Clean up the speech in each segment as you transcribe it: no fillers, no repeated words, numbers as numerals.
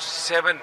7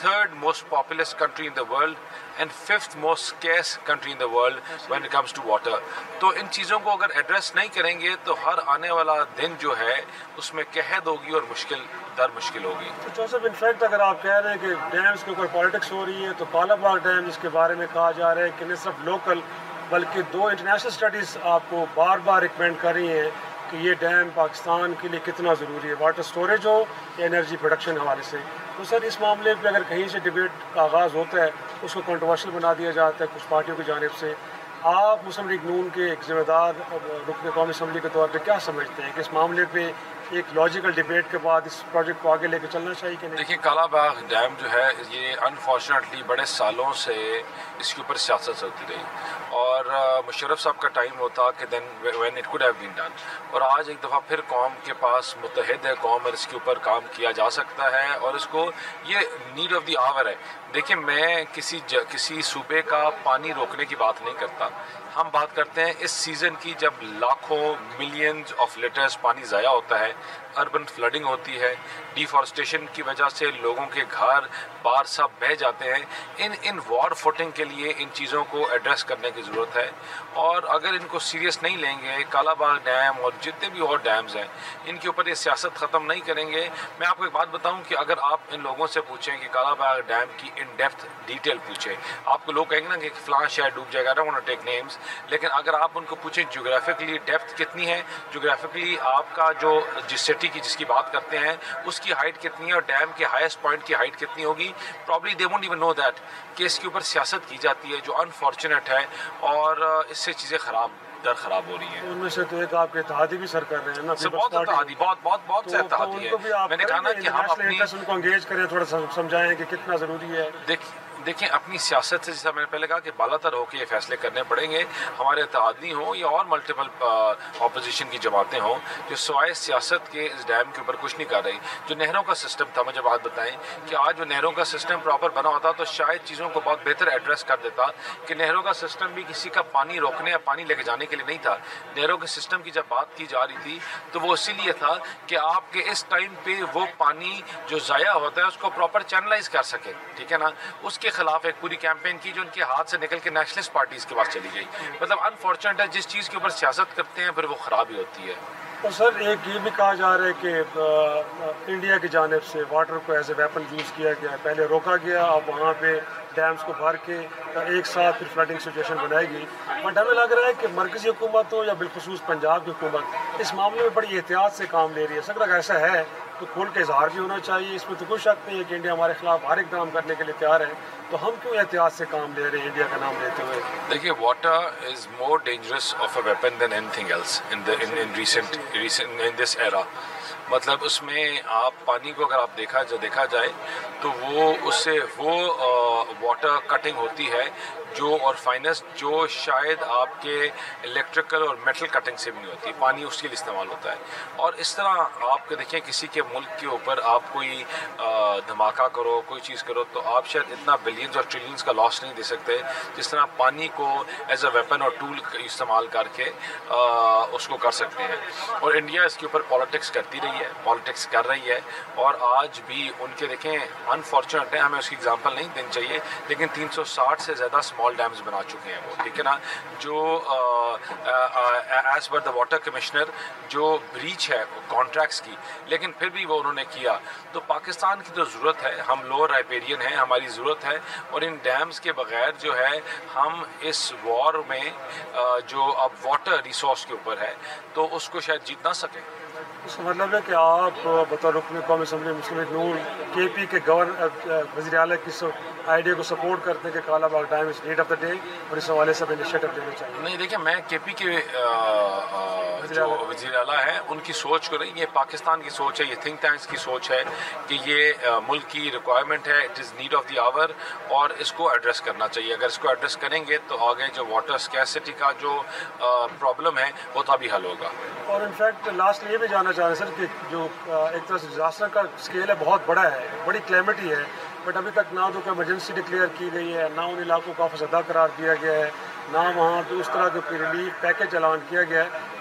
third most populous country in the world and fifth most scarce country in the world when it comes to water. تو ان چیزوں کو اگر address نہیں کریں گے تو ہر آنے والا دن جو ہے اس میں قحط ہوگی اور مشکل در مشکل ہوگی. تو جوزف انفیکٹ اگر آپ کہہ رہے ہیں کہ ڈیمز کے اوپر پالیٹکس ہو رہی ہے تو کالا باغ ڈیم جس کے بارے میں کہا جا رہا ہے کہ نہ صرف لوکل بلکہ 2 انٹرنیشنل اسٹڈیز آپ کو بار بار ریکمینڈ کر رہی ہیں کہ یہ ڈیم پاکستان کے لیے کتنا ضروری ہے، واٹر اسٹوریج ہو یا انرجی پروڈکشن حوالے سے. تو سر اس معاملے پہ اگر کہیں سے ڈبیٹ کا آغاز ہوتا ہے اس کو کنٹروورشل بنا دیا جاتا ہے کچھ پارٹیوں کی جانب سے. آپ مسلم لیگ نون کے ایک ذمہ دار رکن قومی اسمبلی کے طور پہ کیا سمجھتے ہیں کہ اس معاملے پہ ایک لاجیکل ڈبیٹ کے بعد اس پروجیکٹ کو آگے لے کے چلنا چاہیے کہ نہیں؟ دیکھیے کالا باغ ڈیم جو ہے یہ انفارچونیٹلی بڑے سالوں سے اس کے اوپر سیاست ہوتی رہی اور مشرف صاحب کا ٹائم ہوتا کہ then when it could have been done, اور آج ایک دفعہ پھر قوم کے پاس متحد ہے قوم اور اس کے اوپر کام کیا جا سکتا ہے اور اس کو یہ نیڈ آف دی آور ہے. دیکھیں میں کسی صوبے کا پانی روکنے کی بات نہیں کرتا، ہم بات کرتے ہیں اس سیزن کی جب لاکھوں ملینز آف لیٹرز پانی ضائع ہوتا ہے، اربن فلڈنگ ہوتی ہے، ڈیفارسٹیشن کی وجہ سے لوگوں کے گھر بار سب بہہ جاتے ہیں. ان وار فوٹنگ کے لیے ان چیزوں کو ایڈریس کرنے کی ضرورت ہے اور اگر ان کو سیریس نہیں لیں گے کالا باغ ڈیم اور جتنے بھی اور ڈیمز ہیں ان کے اوپر یہ سیاست ختم نہیں کریں گے. میں آپ کو ایک بات بتاؤں کہ اگر آپ ان لوگوں سے پوچھیں کہ کالا باغ ڈیم کی ان ڈیپتھ ڈیٹیل پوچھیں، آپ کو لوگ کہیں گے نا کہ فلاں شہر ڈوب جائے گا، I don't want to take names، لیکن اگر آپ ان کو پوچھیں جغرافکلی ڈیپتھ کتنی ہے، جغرافکلی آپ کا جو جس سٹی کی جس کی بات کرتے ہیں اس کی ہائٹ کتنی ہے اور ڈیم کے ہائیسٹ پوائنٹ کی ہائٹ کتنی ہوگی، probably they won't even know that کہ اس کے اوپر سیاست کی جاتی ہے جو انفارچونیٹ ہے اور اس سے چیزیں خراب ہو رہی ہیں. ان میں سے تو ایک آپ کے اتحادی بھی سر کر رہے ہیں نا، بہت اتحادی بہت سے اتحادی ہے. میں نے کہا نا کہ ہم اپنی ان کو انگیج کریں، تھوڑا سمجھائیں کہ کتنا ضروری ہے. دیکھیں اپنی سیاست سے جیسا میں نے پہلے کہا کہ بالا تر ہو کے یہ فیصلے کرنے پڑیں گے. ہمارے اتحادی ہوں یا اور ملٹیپل اپوزیشن کی جماعتیں ہوں جو سوائے سیاست کے اس ڈیم کے اوپر کچھ نہیں کر رہی. جو نہروں کا سسٹم تھا، مجھے بات بتائیں کہ آج جو نہروں کا سسٹم پراپر بنا ہوتا تو شاید چیزوں کو بہت بہتر ایڈریس کر دیتا کہ نہروں کا سسٹم بھی کسی کا پانی روکنے یا پانی لے کے جانے کے لیے نہیں تھا. نہروں کے سسٹم کی جب بات کی جا رہی تھی تو وہ اسی لیے تھا کہ آپ کے اس ٹائم پہ وہ پانی جو ضائع ہوتا ہے اس کو پراپر چینلائز کر سکے، ٹھیک ہے نا. اس کے خلاف ایک پوری کیمپین کی جو ان کے ہاتھ سے نکل کے نیشنلسٹ پارٹیز کے پاس چلی گئی. مطلب انفارچونیٹ ہے جس چیز کے اوپر سیاست کرتے ہیں پھر وہ خراب ہی ہوتی ہے. اور سر ایک یہ بھی کہا جا رہا ہے کہ انڈیا کی جانب سے واٹر کو ایز اے ویپن یوز کیا گیا ہے، پہلے روکا گیا، اب وہاں پہ ڈیمز کو بھر کے ایک ساتھ پھر فلڈنگ سچویشن بنائی گئی. بٹ ہمیں لگ رہا ہے کہ مرکزی حکومت ہو یا بالخصوص پنجاب کی حکومت اس معاملے میں بڑی احتیاط سے کام لے رہی ہے. سر اگر ایسا ہے تو کھول کے اظہار بھی ہونا چاہیے، اس میں تو کوئی شک نہیں ہے کہ انڈیا ہمارے خلاف ہر اقدام کرنے کے لیے تیار ہے، تو ہم کیوں احتیاط سے کام لے رہے ہیں انڈیا کا نام لیتے ہوئے؟ دیکھیے water is more dangerous of a weapon then any thing else in recent ان دس ایرا. مطلب اس میں آپ پانی کو اگر آپ دیکھا جائے تو وہ اس سے وہ واٹر کٹنگ ہوتی ہے جو اور فائنسٹ جو شاید آپ کے الیکٹریکل اور میٹل کٹنگ سے بھی نہیں ہوتی، پانی اس کے لیے استعمال ہوتا ہے. اور اس طرح آپ کو دیکھیں کسی کے ملک کے اوپر آپ کوئی دھماکہ کرو کوئی چیز کرو تو آپ شاید اتنا بلینز اور ٹریلینز کا لاس نہیں دے سکتے جس طرح پانی کو ایز اے ویپن اور ٹول استعمال کر کے اس کو کر سکتے ہیں. اور انڈیا اس کے اوپر پالیٹکس کرتی رہی ہے، پالیٹکس کر رہی ہے اور آج بھی ان کے دیکھیں انفارچونیٹ ہے، ہمیں اس کی اگزامپل نہیں دینی چاہیے لیکن 360 سے زیادہ اسمال ڈیمز بنا چکے ہیں وہ، ٹھیک ہے نا. جو as per the water commissioner جو بریچ ہے کانٹریکٹس کی، لیکن پھر بھی وہ انہوں نے کیا. تو پاکستان کی تو ضرورت ہے، ہم لوور رائپیرین ہیں، ہماری ضرورت ہے اور ان ڈیمز کے بغیر جو ہے ہم اس وار میں جو اب واٹر ریسورس کے اوپر ہے تو اس کو شاید جیت نہ سکیں. اس کا مطلب ہے کہ آپ بطور رکن قومی اسمبلی مسلم لیگ نون کے پی کے وزیر اعلیٰ کی آئیڈیا کو سپورٹ کرتے ہیں کہ Kala Bagh dam is need of the day اور اس حوالے سے انیشیٹو لینا چاہیے. نہیں دیکھیں میں کے پی کے جو وزیر اعلیٰ ہیں ان کی سوچ کو نہیں، یہ پاکستان کی سوچ ہے، یہ تھنک ٹینکس کی سوچ ہے کہ یہ ملک کی ریکوائرمنٹ ہے، it is need of the hour اور اس کو ایڈریس کرنا چاہیے. اگر اس کو ایڈریس کریں گے تو آگے جو واٹر اسکیسٹی کا جو پرابلم ہے وہ تبھی حل ہوگا. اور انفیکٹ لاسٹ یہ بھی جاننا چاہ رہے ہیں سر کہ جو ایک طرح سے ڈیزاسٹر کا اسکیل ہے بہت بڑا ہے، بڑی کلیمٹی ہے، بٹ ابھی تک نہ تو کوئی ایمرجنسی ڈکلیئر کی گئی ہے، نہ ان علاقوں کو آفس ادا قرار دیا گیا ہے، نہ وہاں تو اس طرح کے ریلیف پیکج اعلان کیا گیا ہے.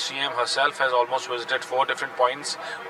CM herself has almost visited 4 different points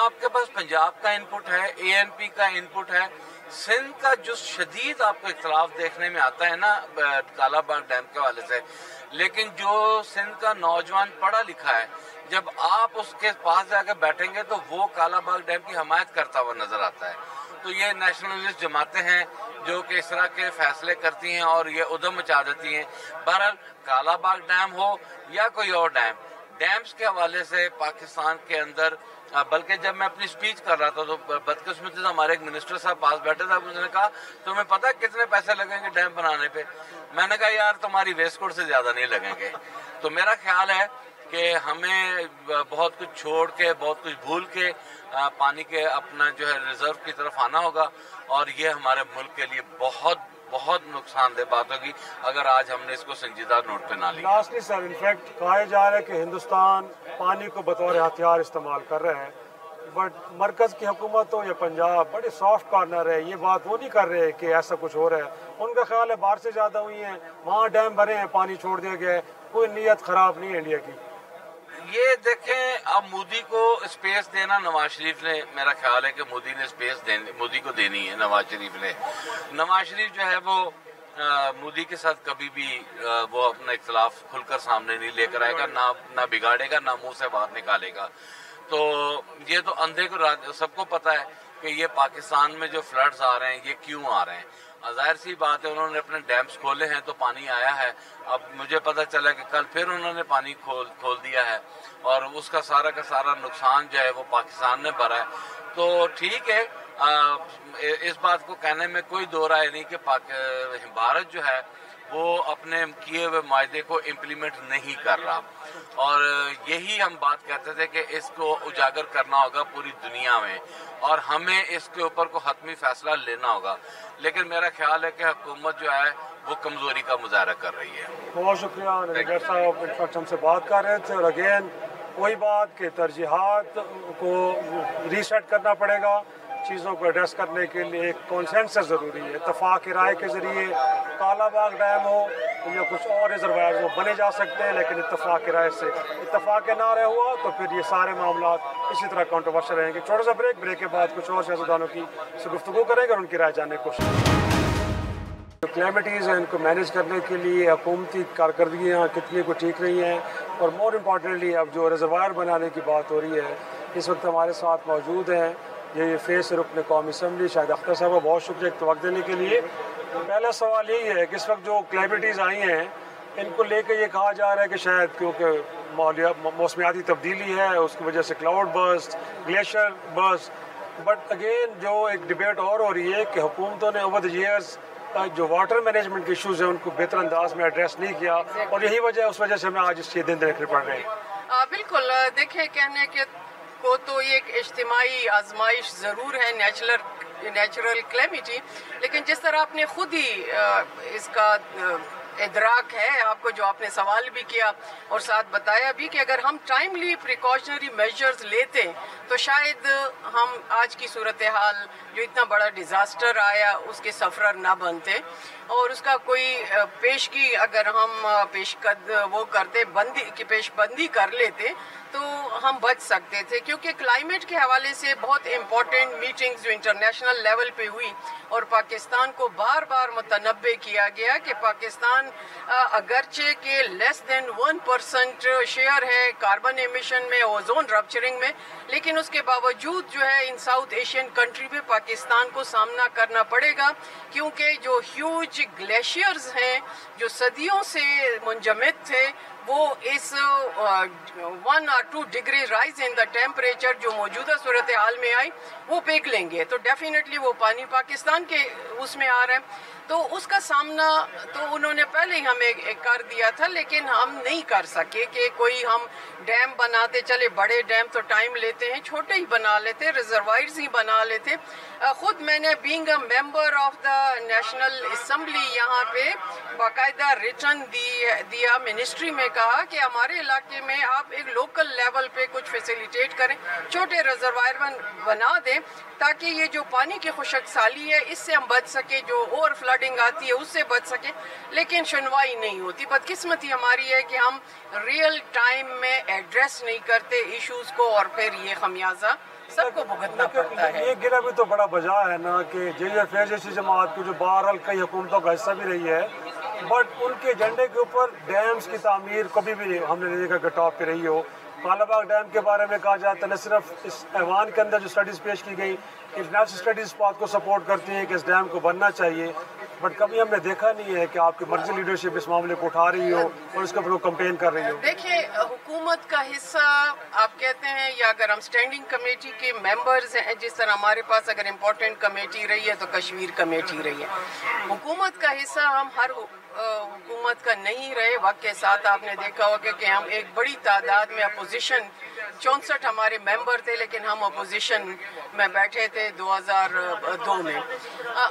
آپ کے پاس پنجاب کا انپٹ ہے, ANP کا انپٹ ہے, سندھ کا جو شدید آپ کو اختلاف دیکھنے میں آتا ہے نا کالا باغ ڈیم کے حوالے سے, لیکن جو سندھ کا نوجوان پڑھا لکھا ہے جب آپ اس کے پاس جا کے بیٹھیں گے تو وہ کالا باغ ڈیم کی حمایت کرتا ہوا نظر آتا ہے. تو یہ نیشنلسٹ جماعتیں ہیں جو کہ اس طرح کے فیصلے کرتی ہیں اور یہ ادھم مچا دیتی ہیں. بہرحال کالا باغ ڈیم ہو یا کوئی اور ڈیمز کے حوالے سے پاکستان کے اندر, بلکہ جب میں اپنی سپیچ کر رہا تھا تو بدقسمتی سے ہمارے ایک منسٹر صاحب پاس بیٹھے تھے, انہوں نے کہا تمہیں پتہ کتنے پیسے لگیں گے ڈیم بنانے پہ؟ میں نے کہا یار تمہاری ویسٹ کوٹ سے زیادہ نہیں لگیں گے. تو میرا خیال ہے کہ ہمیں بہت کچھ چھوڑ کے, بہت کچھ بھول کے پانی کے اپنا جو ہے ریزرو کی طرف آنا ہوگا, اور یہ ہمارے ملک کے لیے بہت بہت نقصان دہ بات ہوگی اگر آج ہم نے اس کو سنجیدہ نوٹ پہ نہ لیا. لاسٹلی سر, انفیکٹ کہا جا رہا ہے کہ ہندوستان پانی کو بطور ہتھیار استعمال کر رہے ہیں, بٹ مرکز کی حکومت ہو یا پنجاب بڑے سافٹ کارنر ہے, یہ بات وہ نہیں کر رہے کہ ایسا کچھ ہو رہا ہے. ان کا خیال ہے بارشیں زیادہ ہوئی ہیں, وہاں ڈیم بھرے ہیں, پانی چھوڑ دیا گیا ہے, کوئی نیت خراب نہیں ہے انڈیا کی. یہ دیکھیں اب مودی کو اسپیس دینا نواز شریف نے, میرا خیال ہے کہ مودی نے اسپیس مودی کو دینی ہے. نواز شریف نے, نواز شریف جو ہے وہ مودی کے ساتھ کبھی بھی وہ اپنا اختلاف کھل کر سامنے نہیں لے کر آئے گا, نہ بگاڑے گا, نہ منہ سے بات نکالے گا. تو یہ تو اندھے کو سب کو پتا ہے کہ یہ پاکستان میں جو فلڈز آ رہے ہیں یہ کیوں آ رہے ہیں. ظاہر سی بات ہے انہوں نے اپنے ڈیمز کھولے ہیں تو پانی آیا ہے. اب مجھے پتہ چلا کہ کل پھر انہوں نے پانی کھول دیا ہے اور اس کا سارا نقصان جو ہے وہ پاکستان نے بھرا ہے. تو ٹھیک ہے, اس بات کو کہنے میں کوئی دو رائے نہیں کہ بھارت جو ہے وہ اپنے کیے ہوئے معاہدے کو امپلیمنٹ نہیں کر رہا, اور یہی ہم بات کہتے تھے کہ اس کو اجاگر کرنا ہوگا پوری دنیا میں اور ہمیں اس کے اوپر کو حتمی فیصلہ لینا ہوگا. لیکن میرا خیال ہے کہ حکومت جو ہے وہ کمزوری کا مظاہرہ کر رہی ہے. بہت شکریہ نگر صاحب, انفیکٹ ہم سے بات کر رہے تھے. اور اگین وہی بات کہ ترجیحات کو ریسیٹ کرنا پڑے گا, چیزوں کو ایڈریس کرنے کے لیے ایک کانسنسس ضروری ہے. اتفاق رائے کے ذریعے کالا باغ ڈیم ہو یا کچھ اور ریزروائر وہ بنے جا سکتے ہیں, لیکن اتفاق رائے سے اتفاق نہ رہے ہوا تو پھر یہ سارے معاملات اسی طرح کانٹروورشل رہیں گے. چھوٹا سا بریک کے بعد کچھ اور سیاستدانوں کی سے گفتگو کریں گے اور ان کی رائے جاننے کی کوشش کریں گے. جو کلیمٹیز ہیں ان کو مینیج کرنے کے لیے حکومتی کارکردگیاں کتنی کو ٹھیک رہی ہیں, اور مور امپورٹنٹلی اب جو ریزروائر بنانے کی بات ہو رہی ہے, اس وقت ہمارے ساتھ موجود ہیں یہ فیس رکن قومی اسمبلی شاہد اختر صاحب. بہت شکریہ وقت دینے کے لیے. پہلا سوال یہی ہے کہ اس وقت جو کلیمٹیز آئی ہیں ان کو لے کے یہ کہا جا رہا ہے کہ شاید کیونکہ موسمیاتی تبدیلی ہے اس کی وجہ سے cloud burst, glacier burst, but again جو ایک ڈبیٹ اور ہو رہی ہے کہ حکومتوں نے اوور دی ایئرز جو واٹر مینجمنٹ کے ایشوز ہیں ان کو بہتر انداز میں ایڈریس نہیں کیا, اور یہی اس وجہ سے ہمیں آج اس دن دیکھنے پڑ رہے ہیں. بالکل, دیکھیں کہنے کے کو تو ایک اجتماعی آزمائش ضرور ہے نیچرل کلیمٹی, لیکن جس طرح آپ نے خود ہی اس کا ادراک ہے آپ کو, جو آپ نے سوال بھی کیا اور ساتھ بتایا بھی کہ اگر ہم ٹائملی پریکاشنری میجرز لیتے تو شاید ہم آج کی صورتحال جو اتنا بڑا ڈیزاسٹر آیا اس کے سفرر نہ بنتے, اور اس کا کوئی پیشگی اگر ہم وہ کرتے پیش بندی کر لیتے تو ہم بچ سکتے تھے. کیونکہ کلائمیٹ کے حوالے سے بہت امپورٹنٹ میٹنگز جو انٹرنیشنل لیول پہ ہوئی اور پاکستان کو بار بار متنبع کیا گیا کہ پاکستان اگرچہ کہ لیس دین 1% شیئر ہے کاربن ایمیشن میں, اوزون رپچرنگ میں, لیکن اس کے باوجود جو ہے ان ساؤتھ ایشین کنٹری میں پاکستان کو سامنا کرنا پڑے گا, کیونکہ جو ہیوج گلیشیئرز ہیں جو صدیوں سے منجمد تھے وہ اس 1 or 2 degree rise in the temperature جو موجودہ صورتحال میں آئی وہ پیک لیں گے, تو ڈیفینیٹلی وہ پانی پاکستان کے اس میں آ رہا ہے. تو اس کا سامنا تو انہوں نے پہلے ہی ہمیں کر دیا تھا, لیکن ہم نہیں کر سکے کہ کوئی ہم ڈیم بناتے چلے. بڑے ڈیم تو ٹائم لیتے ہیں, چھوٹے ہی بنا لیتے, ریزروائرز ہی بنا لیتے. خود میں نے being a member of the national assembly یہاں پہ باقاعدہ ریٹرن دیا, منسٹری میں کہا کہ ہمارے علاقے میں آپ ایک لوکل لیول پہ کچھ فیسیلیٹیٹ کریں, چھوٹے ریزروائر بنا دیں تاکہ یہ جو پانی کی خشک سالی ہے اس سے ہم بچ سکیں, جو اوور فلڈنگ آتی ہے اس سے بچ سکیں. لیکن سنوائی نہیں ہوتی. بدقسمتی ہماری ہے کہ ہم ریئل ٹائم میں ایڈریس نہیں کرتے ایشوز کو, اور پھر یہ خمیازہ سب کو بھگتنا پڑتا ہے. یہ گرا بھی تو بڑا بجا ہے نا کہ JFA جیسی جماعت کی جو بہرحال کئی حکومتوں کا حصہ بھی رہی ہے, بٹ ان کے ایجنڈے کے اوپر ڈیمز کی تعمیر کبھی بھی ہم نے نہیں دیکھا کہ ٹاپ پہ رہی ہو. کالا باغ ڈیم کے بارے میں کہا جاتا ہے, نہ صرف اس ایوان کے اندر جو اسٹڈیز پیش کی گئی, انٹرنیشنل اسٹڈیز اس بات کو سپورٹ کرتی ہیں کہ اس ڈیم کو بننا چاہیے, بٹ کبھی ہم نے دیکھا نہیں ہے کہ آپ کی مرکزی لیڈرشپ اس معاملے کو اٹھا رہی ہو اور اس کے اوپر کمپین کر رہی ہو. دیکھیں, حکومت کا حصہ آپ کہتے ہیں, یا اگر ہم اسٹینڈنگ کمیٹی کے ممبرز ہیں, جس طرح ہمارے پاس اگر امپورٹنٹ کمیٹی رہی ہے تو کشمیر کمیٹی رہی ہے, حکومت کا حصہ ہم ہر حکومت کا نہیں رہے. وقت کے ساتھ آپ نے دیکھا ہوگا کہ ہم ایک بڑی تعداد میں اپوزیشن, 64 ہمارے ممبر تھے لیکن ہم اپوزیشن میں بیٹھے تھے 2002 میں.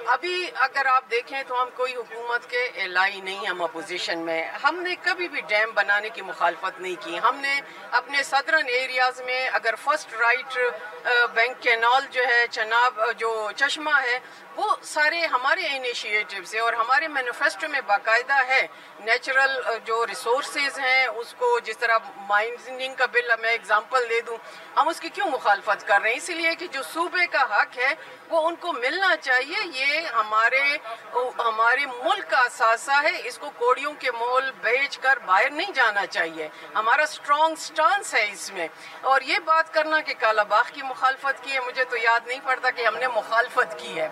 ابھی اگر آپ دیکھیں تو ہم کوئی حکومت کے الائی نہیں, ہم اپوزیشن میں. ہم نے کبھی بھی ڈیم بنانے کی مخالفت نہیں کی. ہم نے اپنے صدرن ایریاز میں اگر فرسٹ رائٹ بینک کینال جو ہے, چناب جو چشمہ ہے, وہ سارے ہمارے انیشیٹو سے, اور ہمارے مینیفیسٹو میں باقاعدہ ہے نیچرل جو ریسورسز ہیں اس کو, جس طرح مائننگ کا بل میں اگزامپل دے دوں, ہم اس کی کیوں مخالفت کر رہے ہیں؟ اس لیے کہ جو صوبے کا حق ہے وہ ان کو ملنا چاہیے. یہ ہمارے ملک کا اثاثہ ہے, اس کو کوڑیوں کے مول بیچ کر باہر نہیں جانا چاہیے. ہمارا اسٹرانگ سٹانس ہے اس میں. اور یہ بات کرنا کہ کالا باغ کی مخالفت کی ہے, مجھے تو یاد نہیں پڑتا کہ ہم نے مخالفت کی ہے.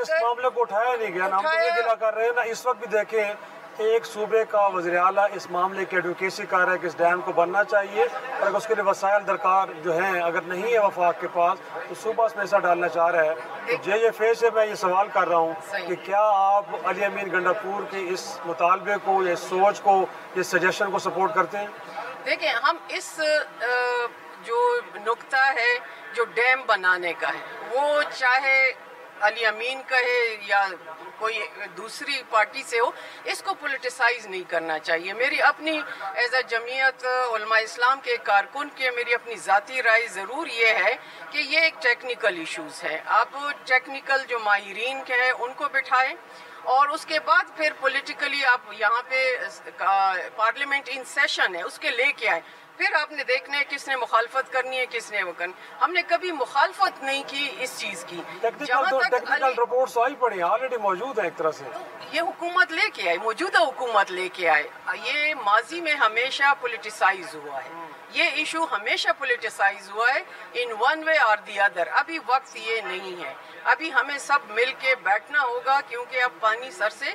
اس معاملے کو اٹھایا نہیں گیا نا, ہم تو یہ گلا کر رہے ہیں نا. اس وقت بھی دیکھیں ایک صوبے کا وزیر اعلیٰ اس معاملے کی ایڈوکیسی کر رہا ہے کہ اس ڈیم کو بننا چاہیے, اور اگر اس کے لیے وسائل درکار جو ہیں اگر نہیں ہے وفاق کے پاس تو صوبہ اس میں ایسا ڈالنا چاہ رہا ہے. JFA سے میں یہ سوال کر رہا ہوں کہ کیا آپ علی امین گنڈاپور کے اس مطالبے کو, یا اس سوچ کو, اس سجیشن کو سپورٹ کرتے ہیں؟ دیکھیں, ہم اس جو نقطہ ہے جو ڈیم بنانے کا ہے, وہ چاہے علی امین کا ہے یا کوئی دوسری پارٹی سے ہو, اس کو پولیٹیسائز نہیں کرنا چاہیے. میری اپنی ایز اے جمعیت علماء اسلام کے کارکن کے میری اپنی ذاتی رائے ضرور یہ ہے کہ یہ ایک ٹیکنیکل ایشوز ہے. آپ ٹیکنیکل جو ماہرین کے ہیں ان کو بٹھائیں, اور اس کے بعد پھر پولیٹیکلی آپ یہاں پہ پارلیمنٹ ان سیشن ہے اس کے لے کے آئیں. پھر آپ نے دیکھنا ہے کس نے مخالفت کرنی ہے, کس نے وہ کرنی. ہم نے کبھی مخالفت نہیں کی اس چیز کی. ٹیکنیکل رپورٹس آئی پڑی آلریڈی موجود ہیں ایک طرح سے. یہ حکومت لے کے آئے, موجودہ حکومت لے کے آئے. یہ ماضی میں ہمیشہ پولیٹیسائز ہوا ہے, یہ ایشو ہمیشہ پولیٹیسائز ہوا ہے ان ون وے اور دی ادر. ابھی وقت یہ نہیں ہے, ابھی ہمیں سب مل کے بیٹھنا ہوگا کیونکہ اب پانی سر سے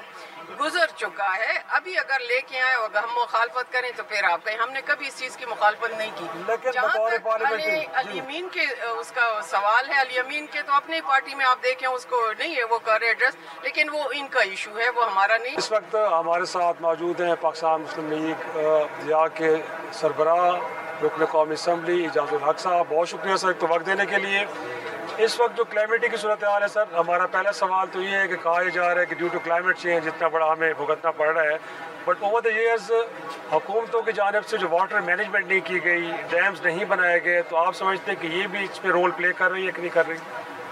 گزر چکا ہے. ابھی اگر لے کے آئے اور ہم مخالفت کریں تو پھر آپ کہیں. ہم نے کبھی اس چیز کی مخالفت نہیں کی. جہاں تک علی امین کے اس کا سوال ہے, علی امین کے تو اپنی پارٹی میں آپ دیکھیں اس کو نہیں ہے وہ کر رہے ایڈریس, لیکن وہ ان کا ایشو ہے, وہ ہمارا نہیں. اس وقت ہمارے ساتھ موجود ہیں پاکستان مسلم لیگ ضیاء کے سربراہ رکن قومی اسمبلی اعجاز الحق صاحب. بہت شکریہ سر تو وقت دینے کے لیے. اس وقت جو کلائمیٹی کی صورتحال ہے سر, ہمارا پہلا سوال تو یہ ہے کہ کہا جا رہا ہے کہ ڈیو ٹو کلائمیٹ چینج جتنا بڑا ہمیں بھگتنا پڑ رہا ہے, بٹ اوور دا ایئرز حکومتوں کی جانب سے جو واٹر مینجمنٹ نہیں کی گئی, ڈیمز نہیں بنائے گئے, تو آپ سمجھتے ہیں کہ یہ بھی اس پہ رول پلے کر رہی ہے کہ نہیں کر رہی؟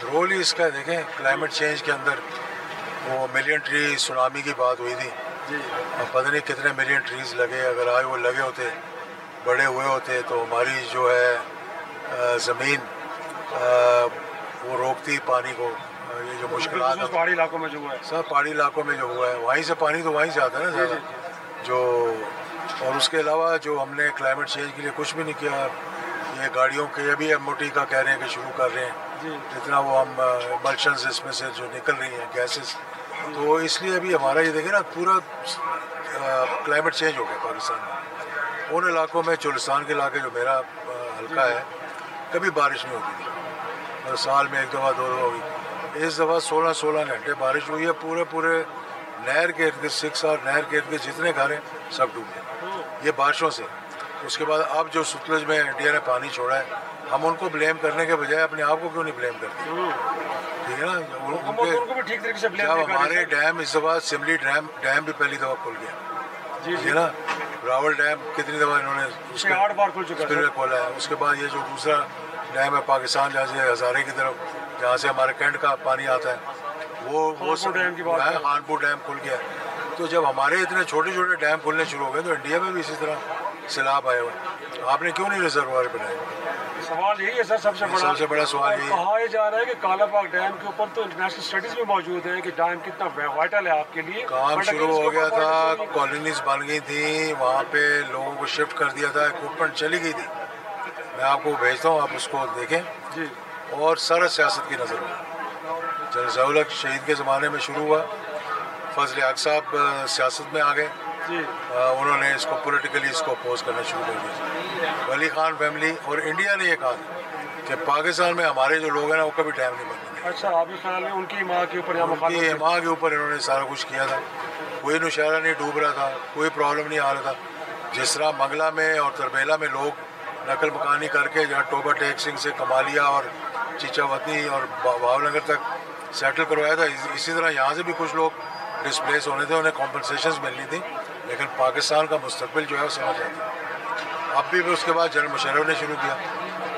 رول ہی اس کا دیکھیں, کلائمیٹ چینج کے اندر وہ ملین ٹری سونامی کی بات ہوئی تھی جی, اب پتہ نہیں کتنے ملین ٹریز لگے. اگر آج وہ لگے ہوتے, بڑے ہوئے ہوتے, تو ہماری جو ہے زمین وہ روکتی پانی کو. یہ جو مشکلات پہاڑی علاقوں میں جو ہوا ہے, سب پہاڑی علاقوں میں جو ہوا ہے, وہیں سے پانی تو وہیں سے آتا ہے نا زیادہ جو. اور اس کے علاوہ جو ہم نے کلائمیٹ چینج کے لیے کچھ بھی نہیں کیا. یہ گاڑیوں کے ابھی MOT کا کہہ رہے ہیں کہ شروع کر رہے ہیں, جتنا وہ ہم ایملشنز اس میں سے جو نکل رہی ہیں گیسز, تو اس لیے ابھی ہمارا یہ دیکھیں نا پورا کلائمیٹ چینج ہو گیا پاکستان میں. ان علاقوں میں چولستان کے علاقے جو میرا حلقہ ہے, کبھی بارش نہیں ہوتی تھی, سال میں 1 دفعہ 2 دفعہ ہوئی. اس دفعہ 16 گھنٹے بارش ہوئی ہے. پورے نہر کے ارد گرد 6 اور نہر کے ارد گرد جتنے گھر ہیں سب ڈوب گئے یہ بارشوں سے. اس کے بعد اب جو ستلج میں انڈیا نے پانی چھوڑا ہے, ہم ان کو بلیم کرنے کے بجائے اپنے آپ کو کیوں نہیں بلیم کرتے؟ ٹھیک ہے نا, جب ہمارے ڈیم اس دفعہ سملی ڈیم بھی پہلی دفعہ کھل گیا, ٹھیک ہے نا, راول ڈیم کتنی دفعہ انہوں نے اس کے 8 بار کھل چکا ہے کھولا ہے. اس کے بعد یہ جو دوسرا ڈیم ہے پاکستان جہاں سے ہزارے کی طرف جہاں سے ہمارے کینٹ کا پانی آتا ہے وہ ڈیم کی بات ہے. خانپور ڈیم کھل گیا. تو جب ہمارے اتنے چھوٹے چھوٹے ڈیم کھلنے شروع ہو گئے تو انڈیا میں بھی اسی طرح سیلاب آئے ہوئے. آپ نے کیوں نہیں ریزروائر بنائے؟ سوال یہی ہے سر سب سے بڑا سوال یہی ہے. کہا یہ جا رہا ہے کہ کالا باغ ڈیم کے اوپر تو انٹرنیشنل اسٹڈیز بھی موجود ہیں کہ ڈیم کتنا وائٹل ہے آپ کے لیے. کام شروع ہو گیا تھا, کالونیز بن گئی تھیں, وہاں پہ لوگوں کو شفٹ کر دیا تھا, اکوپمنٹ چلی گئی تھی. میں آپ کو بھیجتا ہوں, آپ اس کو دیکھیں. جی. اور سارا سیاست کی نظر ہو. جنرل ضیاء الحق شہید کے زمانے میں شروع ہوا, فضل حق صاحب سیاست میں آ گئے. جی. انہوں نے اس کو پولیٹیکلی اس کو اپوز کرنا شروع کر دیا. ولی خان فیملی اور انڈیا نے یہ کہا کہ پاکستان میں ہمارے جو لوگ ہیں نا وہ کبھی ٹائم نہیں بنتے. اچھا, آپ کے خیال میں ان کی ماں کے اوپر ماں کے اوپر انہوں نے سارا کچھ کیا تھا. کوئی نوشہرہ نہیں ڈوب رہا تھا, کوئی پرابلم نہیں آ رہا تھا. جس طرح منگلہ میں اور تربیلا میں لوگ نقل مکانی کر کے جہاں ٹوبہ ٹیک سنگھ سے کمالیا اور چیچا وطنی اور بھاول نگر تک سیٹل کروایا تھا, اسی طرح یہاں سے بھی کچھ لوگ ڈسپلیس ہونے تھے, انہیں کمپنسیشنز ملنی تھی. لیکن پاکستان کا مستقبل جو ہے وہ سمجھ آتا ہے. اب بھی اس کے بعد جنرل مشرف نے شروع کیا,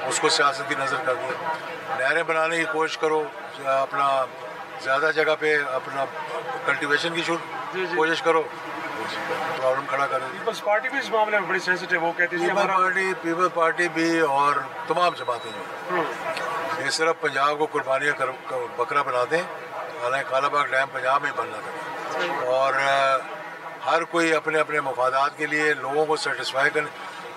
اس کو سیاست کی نظر کر دیا. نہریں بنانے کی کوشش کرو, اپنا زیادہ جگہ پہ اپنا کلٹیویشن کی کوشش کرو, پرابلم کھڑا کرے. پیپلز پارٹی بھی اس معاملے میں بڑی سینسٹیو, وہ کہتی ہے پیپل پارٹی بھی اور تمام جماعتیں جو یہ صرف پنجاب کو قربانیاں بکرا بناتے ہیں. حالانکہ کالا باغ ڈیم پنجاب میں بننا تھا, اور ہر کوئی اپنے اپنے مفادات کے لیے لوگوں کو سیٹسفائی کرنے,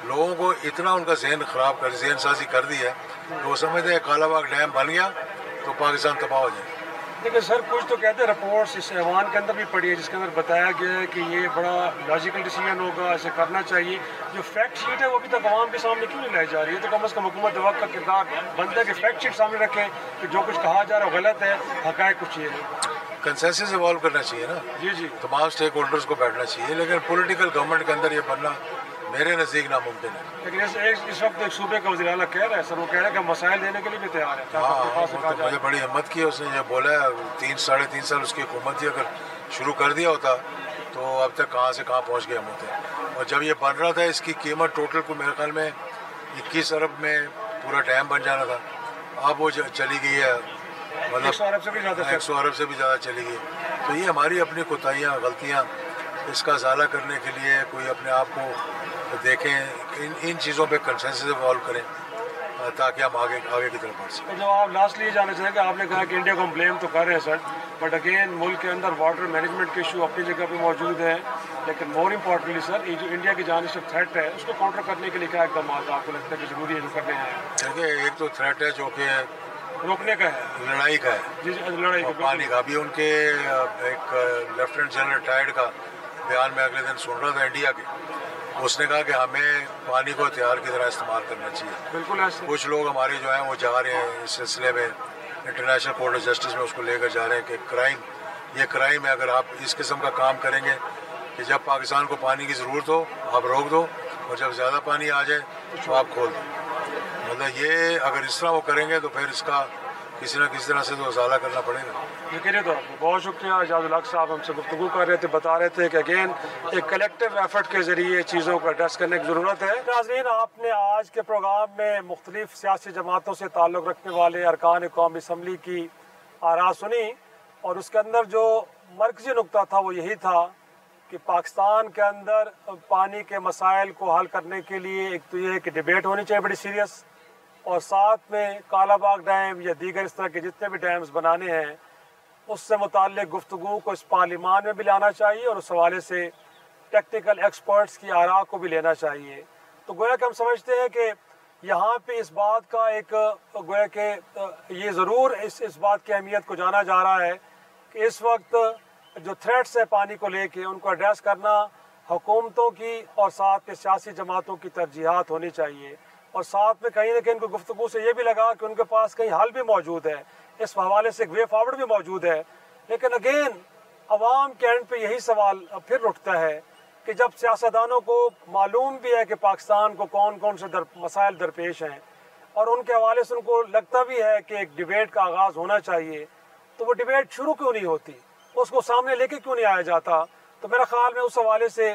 لوگوں کو اتنا ان کا ذہن خراب کر ذہن سازی کر دی ہے کہ وہ سمجھتے ہیں کالا باغ ڈیم بن گیا تو پاکستان تباہ ہو جائے. لیکن سر کچھ تو کہتے ہیں رپورٹس اس ایوان کے اندر بھی پڑی ہے جس کے اندر بتایا گیا ہے کہ یہ بڑا لاجیکل ڈیسیجن ہوگا, اسے کرنا چاہیے. جو فیکٹ شیٹ ہے وہ ابھی تک عوام کے سامنے کیوں نہیں لائی جا رہی ہے؟ تو کم از کم حکومت وقت کا کردار بنتا ہے کہ فیکٹ شیٹ سامنے رکھیں کہ جو کچھ کہا جا رہا ہے غلط ہے, حقائق کچھ یہ ہے. کنسنسس ایوالو کرنا چاہیے نا. جی جی, تمام اسٹیک ہولڈرز کو بیٹھنا چاہیے, لیکن پولیٹیکل گورنمنٹ کے اندر یہ بننا میرے نزدیک ناممکن ہے. لیکن اس وقت ایک صوبے کا وزیر اعلیٰ کہہ رہا ہے سر, وہ کہہ رہا ہے کہ مسائل دینے کے لیے بھی تیار ہے. ہاں, مجھے بڑی ہمت کی اس نے, یہ بولا ہے 3-3.5 سال اس کی حکومت تھی, اگر شروع کر دیا ہوتا تو اب تک کہاں سے کہاں پہنچ گئے ہم ہوتے. اور جب یہ بن رہا تھا اس کی قیمت ٹوٹل کو میرے خیال میں 21 ارب میں پورا ڈیم بن جانا تھا. اب وہ چلی گئی ہے, مطلب 100 ارب سے بھی زیادہ 100 ارب سے بھی زیادہ چلی گئی. تو یہ ہماری اپنی کوتاہیاں غلطیاں, اس کا ازالہ کرنے کے لیے کوئی اپنے آپ کو دیکھیں, ان چیزوں پہ کنسنسس ایوالو کریں تاکہ ہم آگے کی طرف بڑھ سکیں. جو آپ لاسٹلی یہ جاننا چاہیں کہ آپ نے کہا کہ انڈیا کو ہم بلیم تو کر رہے ہیں سر, بٹ اگین ملک کے اندر واٹر مینجمنٹ کے ایشو اپنی جگہ پہ موجود ہیں. لیکن مور امپورٹنٹلی سر, یہ جو انڈیا کی جانب سے تھریٹ ہے اس کو کاؤنٹر کرنے کے لیے کیا اقدامات آپ کو لگتا ہے کہ ضروری ہے جو کرنے ہیں؟ دیکھیے, ایک تو تھریٹ ہے جو کہ روکنے کا ہے, لڑائی کا ہے. جی لڑائی کا, پانی کا. ابھی ان کے ایک لیفٹیننٹ جنرل ریٹائرڈ کا بیان میں اگلے دن سن رہا تھا انڈیا کے, اس نے کہا کہ ہمیں پانی کو ہتھیار کی طرح استعمال کرنا چاہیے. بالکل ایسے کچھ لوگ ہمارے جو ہیں وہ جا رہے ہیں اس سلسلے میں انٹرنیشنل کورٹ آف جسٹس میں اس کو لے کر جا رہے ہیں کہ یہ کرائم ہے. اگر آپ اس قسم کا کام کریں گے کہ جب پاکستان کو پانی کی ضرورت ہو آپ روک دو, اور جب زیادہ پانی آ جائے تو آپ کھول دو. مطلب یہ اگر اس طرح وہ کریں گے تو پھر اس کا کسی نہ کسی طرح سے تو ازالہ کرنا پڑے گا. یقینی طور پر بہت شکریہ. اعجاز الحق صاحب ہم سے گفتگو کر رہے تھے, بتا رہے تھے کہ اگین ایک کلیکٹیو ایفرٹ کے ذریعے چیزوں کو ایڈریس کرنے کی ضرورت ہے. ناظرین, آپ نے آج کے پروگرام میں مختلف سیاسی جماعتوں سے تعلق رکھنے والے ارکان قومی اسمبلی کی آراء سنی, اور اس کے اندر جو مرکزی نقطہ تھا وہ یہی تھا کہ پاکستان کے اندر پانی کے مسائل کو حل کرنے کے لیے ایک تو یہ کہ ڈیبیٹ ہونی چاہیے بڑی سیریس, اور ساتھ میں کالا باغ ڈیم یا دیگر اس طرح کے جتنے بھی ڈیمز بنانے ہیں اس سے متعلق گفتگو کو اس پارلیمان میں بھی لانا چاہیے, اور اس حوالے سے ٹیکنیکل ایکسپرٹس کی آراء کو بھی لینا چاہیے. تو گویا کہ ہم سمجھتے ہیں کہ یہاں پہ اس بات کا ایک گویا کہ یہ ضرور اس بات کی اہمیت کو جانا جا رہا ہے کہ اس وقت جو تھریٹس ہے پانی کو لے کے ان کو ایڈریس کرنا حکومتوں کی اور ساتھ کے سیاسی جماعتوں کی ترجیحات ہونی چاہیے, اور ساتھ میں کہیں نہ کہیں ان کو گفتگو سے یہ بھی لگا کہ ان کے پاس کہیں حل بھی موجود ہے, اس حوالے سے ایک وے فارورڈ بھی موجود ہے. لیکن اگین عوام کے اینڈ پہ یہی سوال پھر اٹھتا ہے کہ جب سیاستدانوں کو معلوم بھی ہے کہ پاکستان کو کون کون سے مسائل درپیش ہیں, اور ان کے حوالے سے ان کو لگتا بھی ہے کہ ایک ڈیبیٹ کا آغاز ہونا چاہیے, تو وہ ڈیبیٹ شروع کیوں نہیں ہوتی, اس کو سامنے لے کے کیوں نہیں آیا جاتا؟ تو میرا خیال میں اس حوالے سے